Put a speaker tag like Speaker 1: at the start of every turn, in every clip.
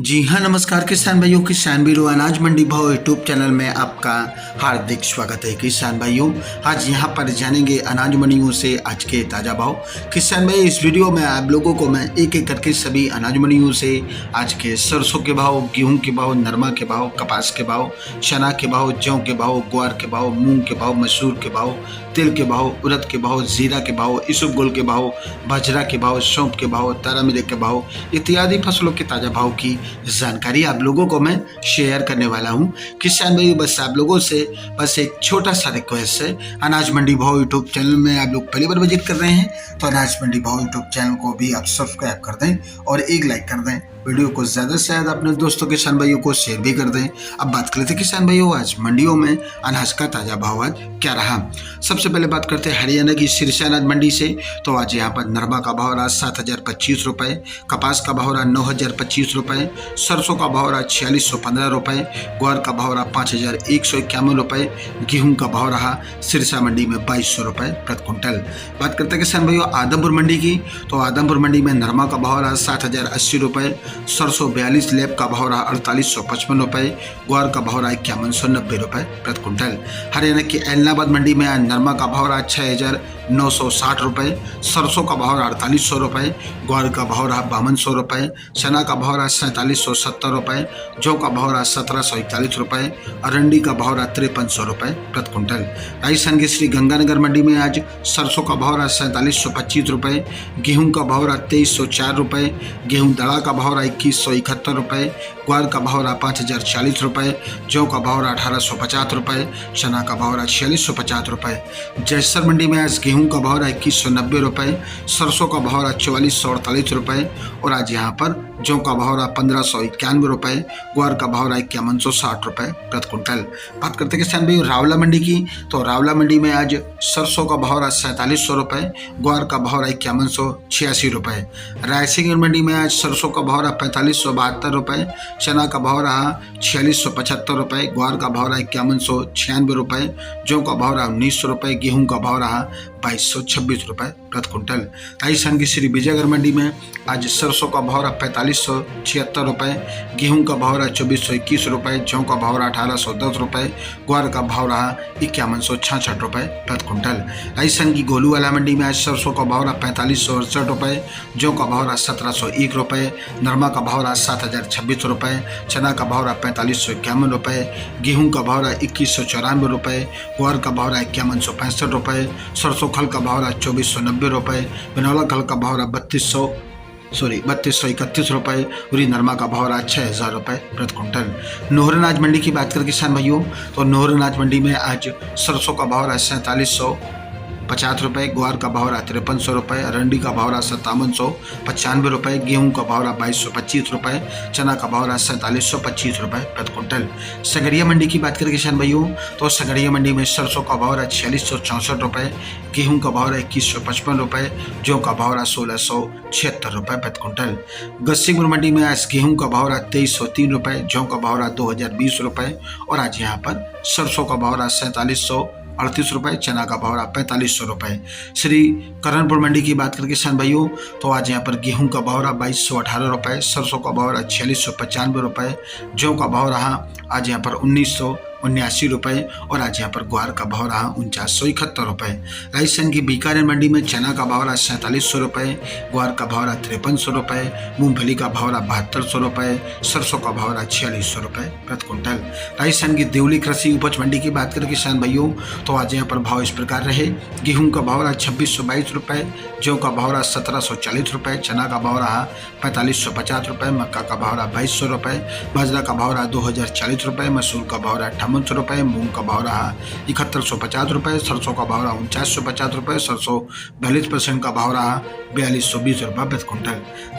Speaker 1: जी हाँ, नमस्कार किसान भाइयों, किसान बीरो अनाज मंडी भाव यूट्यूब चैनल में आपका हार्दिक स्वागत है। किसान भाइयों, आज यहाँ पर जानेंगे अनाज मंडियों से आज के ताज़ा भाव। किसान भाई, इस वीडियो में आप लोगों को मैं एक एक करके सभी अनाज मंडियों से आज के सरसों के भाव, गेहूं के भाव, नरमा के भाव, कपास के भाव, चना के भाव, जौ के भाव, ग्वार के भाव, मूंग के भाव, मसूर के भाव, तिल के भाव, उड़द के भाव, जीरा के भाव, इसबगोल के भाव, बाजरा के भाव, सौंफ के भाव, तारा मिरे के भाव इत्यादि फसलों के ताज़ा भाव की जानकारी आप लोगों को मैं शेयर करने वाला हूं। किसान भाई, बस आप लोगों से बस एक छोटा सा रिक्वेस्ट है, अनाज मंडी भाव यूट्यूब चैनल में आप लोग पहली बार विजिट कर रहे हैं तो अनाज मंडी भाव यूट्यूब चैनल को भी आप सब्सक्राइब कर दें और एक लाइक कर दें। वीडियो को ज़्यादा से ज़्यादा अपने दोस्तों किसान भाइयों को शेयर भी कर दें। अब बात करते हैं किसान भाइयों, आज मंडियों में अनाज का ताज़ा भाव आज क्या रहा। सबसे पहले बात करते हैं हरियाणा की सिरसा अनाज मंडी से। तो आज यहाँ पर नरमा का भाव रहा 7,025 रुपये, कपास का भाव रहा 9,025 रुपये, सरसों का भाव रहा 4,615 रुपये, ग्वार का भाव रहा 5,151 रुपये, गेहूँ का भाव रहा सिरसा मंडी में 2,200 रुपये प्रति क्विंटल। बात करते हैं किसान भाइयों आदमपुर मंडी की। तो आदमपुर मंडी में नरमा का भाव रहा 7,080 रुपये, सरसों 42 लैब का भाव रहा 4,855 रुपये, ग्वार का भाव रहा 5,190 रुपये प्रति क्विंटल। हरियाणा की एलनाबाद मंडी में आज नरमा का भाव रहा 6,960 रुपये, सरसों का भाव रहा 4,800 रुपये, ग्वार का भाव रहा 5,200 रुपये, चना का भाव रहा 4,770 रुपये, जौ का भाव रहा 1,741 रुपये, अरंडी का भाव रहा 5,300 रुपये प्रति क्विंटल। राजस्थान की श्री गंगानगर मंडी में आज सरसों का भाव रहा 4,725 रुपये, गेहूँ का भाव रहा 2,304 रुपये, गेहूँ दड़ा का भाव रहा 2,171 रुपये, ग्वार का भाव रहा 5,040 रुपये, जौ का भाव रहा 1,850 रुपये, चना का भाव रहा 4,650 रुपये। जैसर मंडी में आज गेहूं का भाव रहा 2,190 रुपये, सरसों का भाव रहा 4,448 रुपये और आज यहाँ पर जौ का भाव रहा 1,591 रुपये, ग्वार का भाव रहा 5,160 रुपये प्रति क्विंटल। बात करते हैं किसान भाई रावला मंडी की। तो रावला मंडी में आज सरसों का भाव रहा 4,700 रुपये, ग्वार का भाव रहा 5,186 रुपये। रायसिंह मंडी में आज सरसों का भाव रहा 4,572 रुपये, चना का भाव रहा 4,675 रुपये, ग्वार का भाव रहा 5,196 रुपये, जौ का भाव रहा 1,900 रुपये, गेहूं का भाव रहा 2,226 रुपये प्रति क्विंटल। राजस्थान की श्री विजयगढ़ मंडी में आज सरसों का भाव रहा 4,576 रुपये, गेहूं का भाव रहा 2,421 रुपये, जौ का भाव रहा 1,810 रुपये, ग्वार का भाव रहा 5,166 रुपये प्रति क्विंटल। राजस्थान की गोलूवाला मंडी में आज सरसों का भाव रहा 4,568 रुपये, जौ का भाव रहा 1,701 रुपये, नरमा का भाव रहा 7,026 रुपये, चना का भाव रहा 4,551 रुपये, गेहूं का भाव रहा 2,194 रुपये, ग्वार का भाव रहा 5,165 रुपये, सरसों खल का भाव रहा 2,490 रुपये, बिनौला खल का भाव रहा 3,231 रुपये और नरमा का भाव रहा 6,000 रुपये प्रति क्विंटल। नोहर अनाज मंडी की बात करें किसान भाइयों, तो नोहर अनाज मंडी में आज सरसों का भाव रहा 4,750 रुपये, ग्वार का भाव रहा 5,300 रुपये, अरंडी का भाव रहा 5,795 रुपये, गेहूं का भाव रहा 2,225 रुपये, चना का भाव रहा 4,425 रुपये प्रति क्विंटल। सगरिया मंडी की बात करें किसान भाइयों, तो सगरिया मंडी में सरसों का भाव रहा 4,664 रुपये, गेहूं का भाव रहा 2,155 रुपये, जौ का भाव रहा 1,676 रुपये प्रति क्विंटल। गस्सीपुर मंडी में आज गेहूं का भाव रहा 2,303 रुपये, जौ का भाव रहा 2,020 रुपये और आज यहाँ पर सरसों का भाव रहा 4,738 रुपये, चना का भाव रहा 4,500 रुपये। श्री करणपुर मंडी की बात करें किसान भाइयों, तो आज यहाँ पर गेहूं का भाव रहा 2,218 रुपये, सरसों का भाव रहा 4,695 रुपये, जौ का भाव रहा आज यहाँ पर 1,979 रुपये और आज यहाँ पर ग्वार का भाव रहा 4,971 रुपये। राजस्थान की बीकानेर मंडी में चना का भाव रहा 4,700 रुपये, ग्वार का भाव रहा 5,300 रुपये, मूंगफली का भाव रहा 7,200 रुपये, सरसों का भाव रहा 4,600 रुपये प्रति क्विंटल। राजस्थान की देवली कृषि उपज मंडी की बात करें किसान भाइयों, तो आज यहाँ पर भाव इस प्रकार रहे। गेहूँ का भाव रहा 2,622 रुपये, जौ का भाव रहा 1,740 रुपये, चना का भाव रहा 4,550 रुपये, मक्का का भाव रहा 2,200 रुपये, बाजरा का भाव रहा 2,040 रुपये, मसूर का भाव रहा 5,800 रुपये, मूंग का भाव रहा 7,150 रुपये, सरसों का भाव रहा 4,950 रुपये, सरसों 42% का भाव रहा 4,220 रुपये प्रति क्विंटल।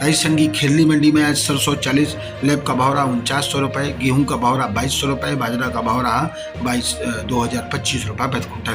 Speaker 1: राजस्थान की खेरली मंडी में आज सरसों 40 लैब का भाव रहा 4,900 रुपये, गेहूँ का भाव रहा 2,200 रुपये, बाजरा का भाव रहा 2,025 रुपये प्रति क्विंटल।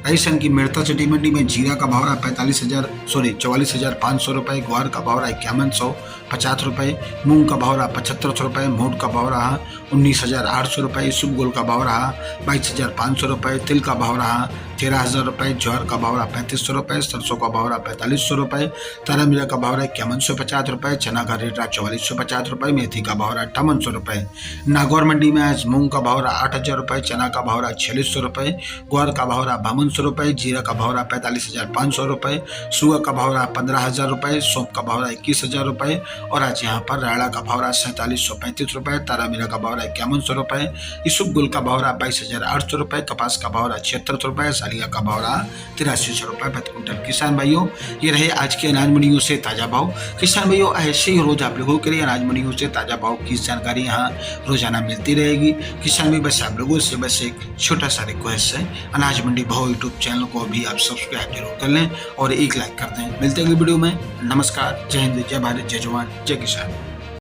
Speaker 1: राजस्थान की मेड़ता सिटी मंडी में जीरा का भाव रहा 44,500 रुपये, ग्वार का भाव रहा 5150 रुपये, मूंग का भाव रहा 75 रुपये, मोट का भाव रहा 19,800 रुपये, इसबगोल का भाव रहा 22,500 रुपये, तिल का भाव रहा 13,000 रुपये, ज्वार का भाव रहा 3,500 रुपये, सरसों का भाव रहा 4,500 रुपये, तारा मीरा का भाव रहा 5150 रुपये, चना का रेट रहा 4450 रुपये, मेथी का भाव रहा 5800 रुपये। नागौर मंडी में आज मूंग का भाव रहा 8,000 रुपये, चना का भाव रहा 4600 रुपये, ग्वार का भाव रहा 5200 रुपये, जीरा का भाव रहा 45,500 रुपये, सुअर का भाव रहा 15,000 रुपये, सौंफ का भाव रहा 21,000 रुपये और आज यहाँ पर राड़ा का भाव रहा 4735 रुपये, तारा मीरा का भाव रहा 5100 रुपये, इसुबगुल का भाव रहा 22,800 रुपये, कपास का भाव रहा 76 रुपये, सालिया का भाव रहा 8300 रुपये प्रति क्विंटल। किसान भाइयों, ये रहे आज के अनाज मंडियों से ताजा भाव। किसान भाइयों, ऐसे ही रोज आप लोगों के लिए अनाज मंडियों से ताजा भाव की जानकारी यहाँ रोजाना मिलती रहेगी। किसान भाई, बस आप लोगों से बस एक छोटा सा रिक्वेस्ट है, अनाज मंडी भाव यूट्यूब चैनल को भी आप सब्सक्राइब जरूर कर लें और एक लाइक कर दें। मिलते हैं अगली वीडियो में। नमस्कार, जय हिंद, जय भारत, जय जवान, जय किसान।